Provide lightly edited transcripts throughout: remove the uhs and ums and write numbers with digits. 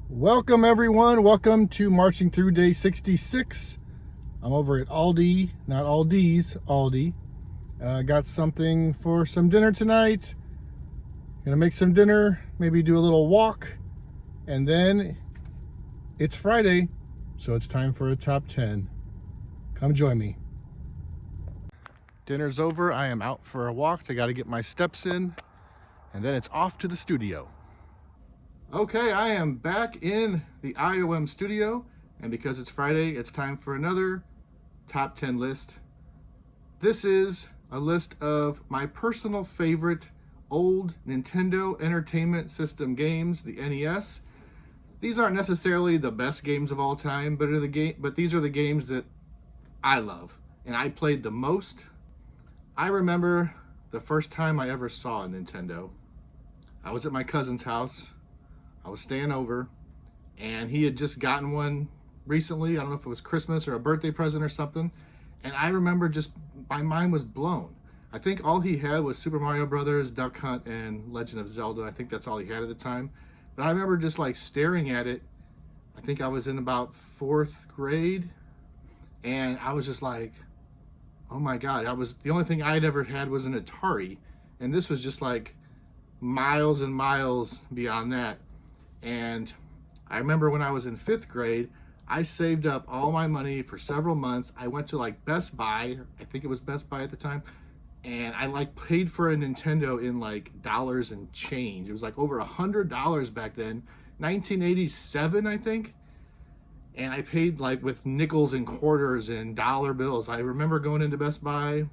Welcome everyone, welcome to Marching Through Day 66. I'm over at Aldi, not Aldi's, Aldi. Got something for some dinner tonight. Gonna make some dinner, maybe do a little walk, and then it's Friday, so it's time for a top 10. Come join me. Dinner's over, I am out for a walk. I gotta get my steps in, and then it's off to the studio. Okay, I am back in the IOM studio, and because it's Friday, it's time for another top 10 list. This is a list of my personal favorite old Nintendo Entertainment System games, the NES. These aren't necessarily the best games of all time, but these are the games that I love and I played the most. I remember the first time I ever saw a Nintendo. I was at my cousin's house. I was staying over, and he had just gotten one recently. I don't know if it was Christmas or a birthday present or something. And I remember just, my mind was blown. I think all he had was Super Mario Brothers, Duck Hunt, and Legend of Zelda. I think that's all he had at the time. But I remember just like staring at it. I think I was in about 4th grade, and I was just like, oh my God. The only thing I'd ever had was an Atari, and this was just like miles and miles beyond that. And I remember when I was in 5th grade, I saved up all my money for several months. I went to like Best Buy, I think it was Best Buy at the time, and I like paid for a Nintendo in like dollars and change. It was like over $100 back then, 1987 I think. And I paid like with nickels and quarters and dollar bills. I remember going into Best Buy,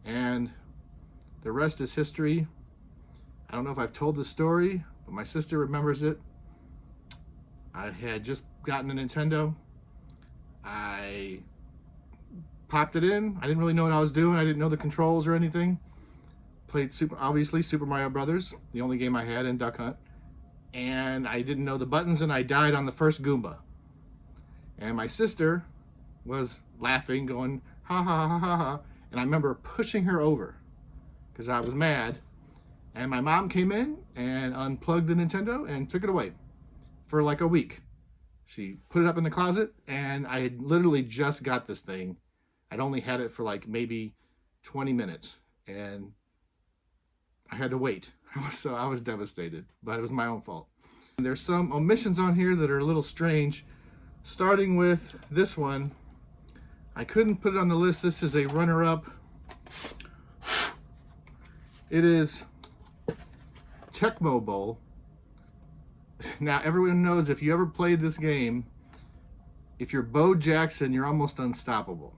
and the rest is history. I don't know if I've told this story, but my sister remembers it. I had just gotten a Nintendo. I popped it in. I didn't really know what I was doing. I didn't know the controls or anything. Played obviously Super Mario Brothers, the only game I had, in Duck Hunt. And I didn't know the buttons, and I died on the first Goomba. And my sister was laughing, going, ha ha ha ha ha. And I remember pushing her over because I was mad. And my mom came in and unplugged the Nintendo and took it away for like a week. She put it up in the closet, and I had literally just got this thing. I'd only had it for like maybe 20 minutes, and I had to wait. So I was devastated, but it was my own fault. And there's some omissions on here that are a little strange, starting with this one. I couldn't put it on the list. This is a runner-up. It is Tecmo Bowl. Now everyone knows, if you ever played this game, if you're Bo Jackson, you're almost unstoppable.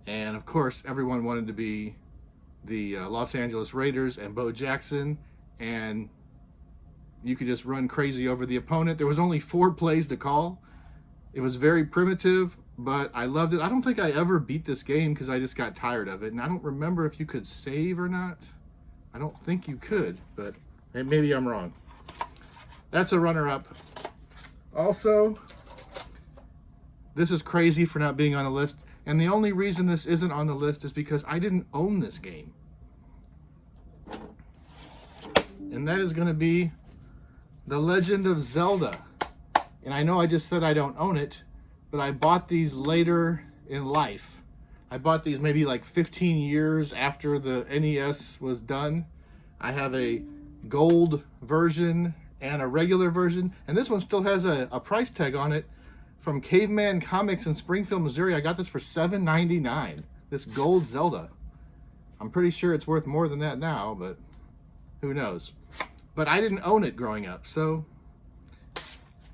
And of course everyone wanted to be the Los Angeles Raiders and Bo Jackson, and you could just run crazy over the opponent. There was only 4 plays to call. It was very primitive, but I loved it. I don't think I ever beat this game because I just got tired of it, and I don't remember if you could save or not. I don't think you could, but maybe I'm wrong. That's a runner-up. Also, this is crazy for not being on the list, and the only reason this isn't on the list is because I didn't own this game. And that is going to be The Legend of Zelda. And I know I just said I don't own it, but I bought these later in life. I bought these maybe like 15 years after the NES was done. I have a gold version and a regular version, and this one still has a price tag on it from Caveman Comics in Springfield, Missouri. I got this for $7.99, this gold Zelda. I'm pretty sure it's worth more than that now, but who knows. But I didn't own it growing up, so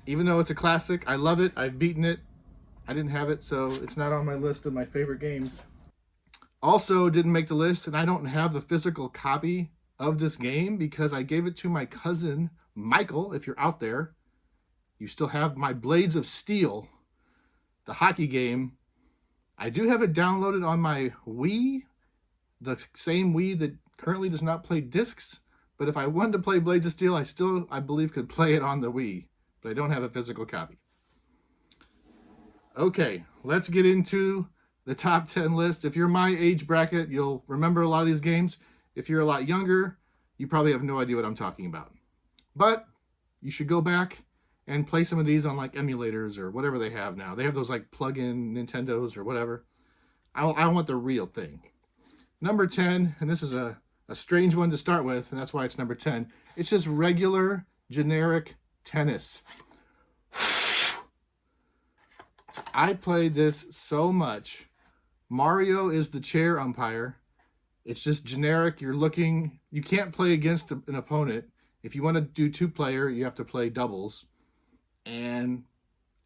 even though it's a classic, I love it, I've beaten it, I didn't have it, so it's not on my list of my favorite games. Also didn't make the list, and I don't have the physical copy of this game because I gave it to my cousin Michael. If you're out there, you still have my Blades of Steel, the hockey game. I do have it downloaded on my Wii, the same Wii that currently does not play discs. But if I wanted to play Blades of Steel, I believe could play it on the Wii, but I don't have a physical copy. Okay, let's get into the top 10 list. If you're my age bracket, you'll remember a lot of these games. If you're a lot younger, you probably have no idea what I'm talking about. But you should go back and play some of these on like emulators or whatever they have now. They have those like plug-in Nintendos or whatever. I want the real thing. Number 10, and this is a strange one to start with, and that's why it's number 10. It's just regular, generic tennis. I played this so much. Mario is the chair umpire. It's just generic. You can't play against an opponent. If you want to do two-player, you have to play doubles. And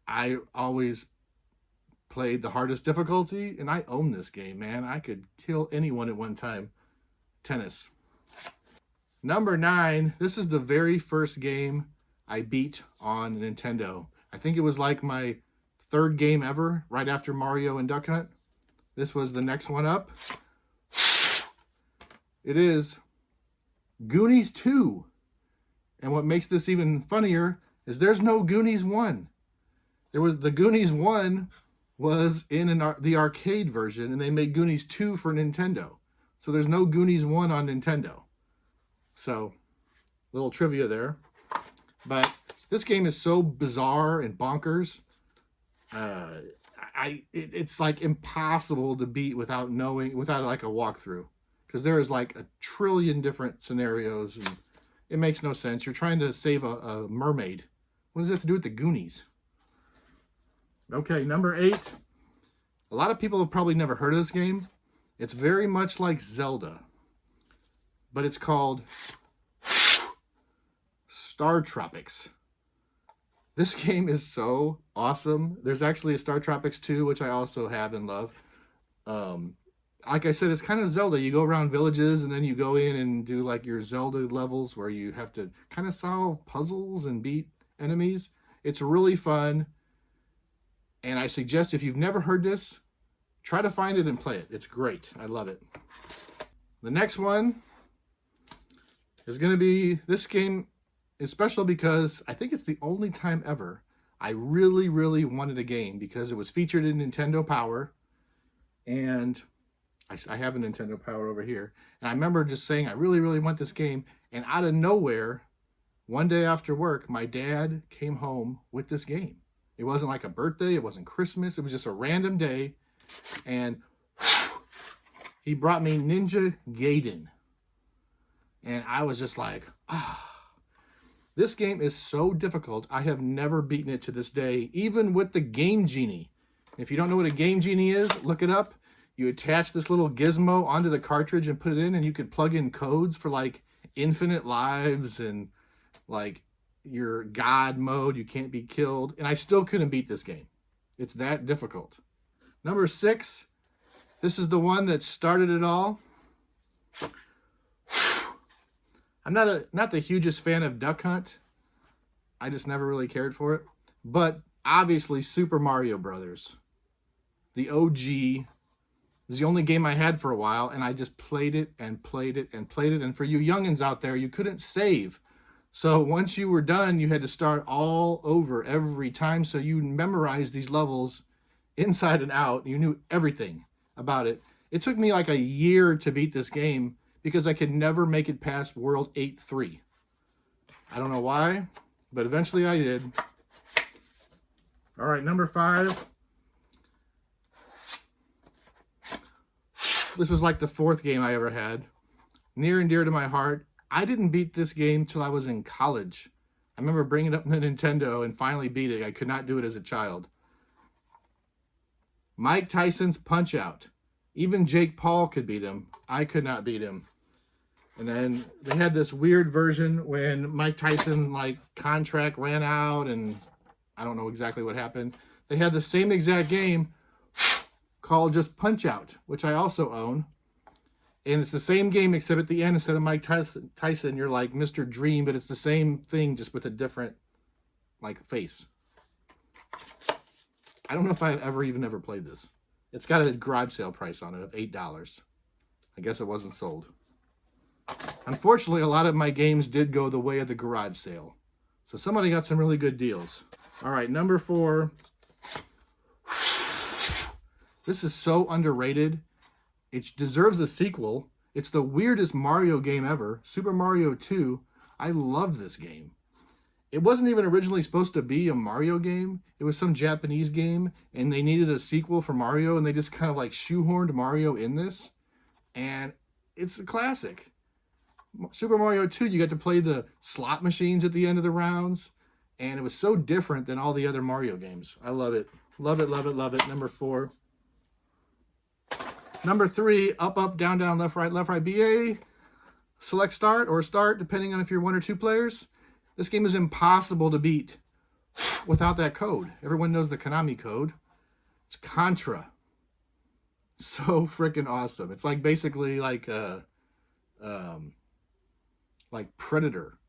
I always played the hardest difficulty, and I own this game, man. I could kill anyone at one time. Tennis. Number 9, this is the very first game I beat on Nintendo. I think it was like my 3rd game ever, right after Mario and Duck Hunt. This was the next one up. It is Goonies 2. And what makes this even funnier is there's no Goonies 1. The Goonies 1 was in the arcade version, and they made Goonies 2 for Nintendo. So there's no Goonies 1 on Nintendo. So, little trivia there. But this game is so bizarre and bonkers. It's like impossible to beat without like a walkthrough. Because there is like a trillion different scenarios, and it makes no sense. You're trying to save a mermaid. What does that have to do with the Goonies? Okay, number 8. A lot of people have probably never heard of this game. It's very much like Zelda, but it's called Star Tropics. This game is so awesome. There's actually a Star Tropics 2, which I also have and love. Like I said, it's kind of Zelda. You go around villages, and then you go in and do like your Zelda levels where you have to kind of solve puzzles and beat enemies. It's really fun. And I suggest if you've never heard this, try to find it and play it. It's great. I love it. The next one is going to be, this game is special because I think it's the only time ever I really, really wanted a game, because it was featured in Nintendo Power. And I have a Nintendo Power over here. And I remember just saying, I really, really want this game. And out of nowhere, one day after work, my dad came home with this game. It wasn't like a birthday. It wasn't Christmas. It was just a random day. And he brought me Ninja Gaiden. And I was just like, ah. This game is so difficult. I have never beaten it to this day, even with the Game Genie. If you don't know what a Game Genie is, look it up. You attach this little gizmo onto the cartridge and put it in, and you could plug in codes for like infinite lives and like your God mode. You can't be killed. And I still couldn't beat this game. It's that difficult. Number 6. This is the one that started it all. I'm not the hugest fan of Duck Hunt. I just never really cared for it. But obviously Super Mario Brothers, the OG, is the only game I had for a while, and I just played it and played it and played it. And for you youngins out there, you couldn't save. So once you were done, you had to start all over every time. So you memorized these levels inside and out. You knew everything about it. It took me like a year to beat this game, because I could never make it past World 8-3. I don't know why, but eventually I did. All right, number 5. This was like the 4th game I ever had. Near and dear to my heart. I didn't beat this game till I was in college. I remember bringing it up on the Nintendo and finally beat it. I could not do it as a child. Mike Tyson's Punch-Out! Even Jake Paul could beat him. I could not beat him. And then they had this weird version when Mike Tyson, like, contract ran out, and I don't know exactly what happened. They had the same exact game called just Punch-Out!, which I also own. And it's the same game, except at the end, instead of Mike Tyson, you're like Mr. Dream, but it's the same thing, just with a different, like, face. I don't know if I've ever played this. It's got a garage sale price on it of $8. I guess it wasn't sold. Unfortunately, a lot of my games did go the way of the garage sale. So somebody got some really good deals. All right, number 4. This is so underrated. It deserves a sequel. It's the weirdest Mario game ever. Super Mario 2. I love this game. It wasn't even originally supposed to be a Mario game. It was some Japanese game, and they needed a sequel for Mario, and they just kind of like shoehorned Mario in this. And it's a classic. Super Mario 2, you got to play the slot machines at the end of the rounds, and it was so different than all the other Mario games. I love it. Love it, love it, love it. Number 4. Number 3, up, up, down, down, left, right, BA. Select start or start, depending on if you're 1 or 2 players. This game is impossible to beat without that code. Everyone knows the Konami code. It's Contra. So freaking awesome. It's like basically like Predator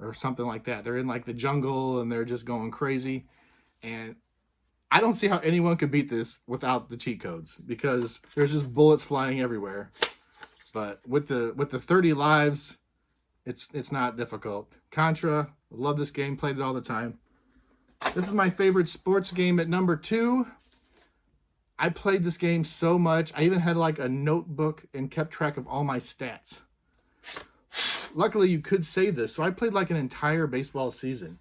or something like that. They're in like the jungle and they're just going crazy. And I don't see how anyone could beat this without the cheat codes, because there's just bullets flying everywhere. But with the 30 lives, it's not difficult. Contra, love this game, played it all the time. This is my favorite sports game at number 2. I played this game so much. I even had like a notebook and kept track of all my stats. Luckily, you could save this. So I played like an entire baseball season,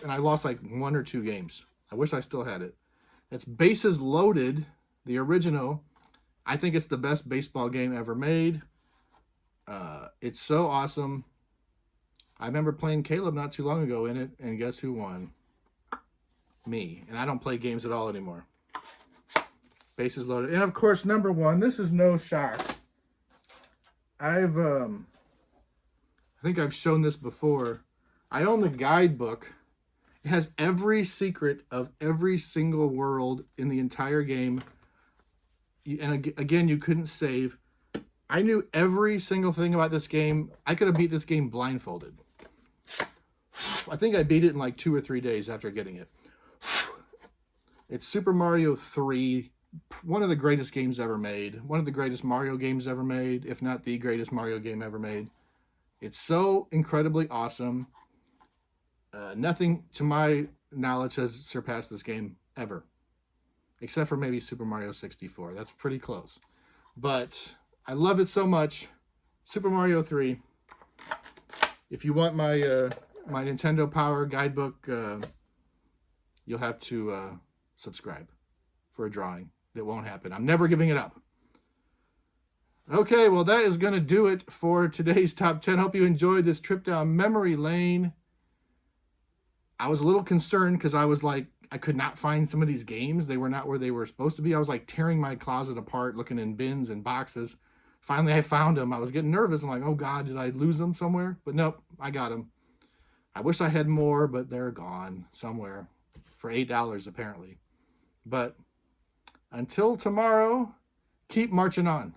and I lost like 1 or 2 games. I wish I still had it. It's Bases Loaded, the original. I think it's the best baseball game ever made. It's so awesome. I remember playing Caleb not too long ago in it, and guess who won? Me. And I don't play games at all anymore. Bases Loaded. And of course, number 1, this is no shock. I think I've shown this before. I own the guidebook. It has every secret of every single world in the entire game. And again, you couldn't save. I knew every single thing about this game. I could have beat this game blindfolded. I think I beat it in like 2 or 3 days after getting it. It's Super Mario 3. One of the greatest games ever made. One of the greatest Mario games ever made, if not the greatest Mario game ever made. It's so incredibly awesome. Nothing, to my knowledge, has surpassed this game ever. Except for maybe Super Mario 64. That's pretty close. But I love it so much. Super Mario 3. If you want my my Nintendo Power guidebook, you'll have to subscribe for a drawing. That won't happen. I'm never giving it up. Okay, well, that is going to do it for today's Top 10. Hope you enjoyed this trip down memory lane. I was a little concerned because I was like, I could not find some of these games. They were not where they were supposed to be. I was like tearing my closet apart, looking in bins and boxes. Finally, I found them. I was getting nervous. I'm like, oh God, did I lose them somewhere? But nope, I got them. I wish I had more, but they're gone somewhere for $8 apparently. But until tomorrow, keep marching on.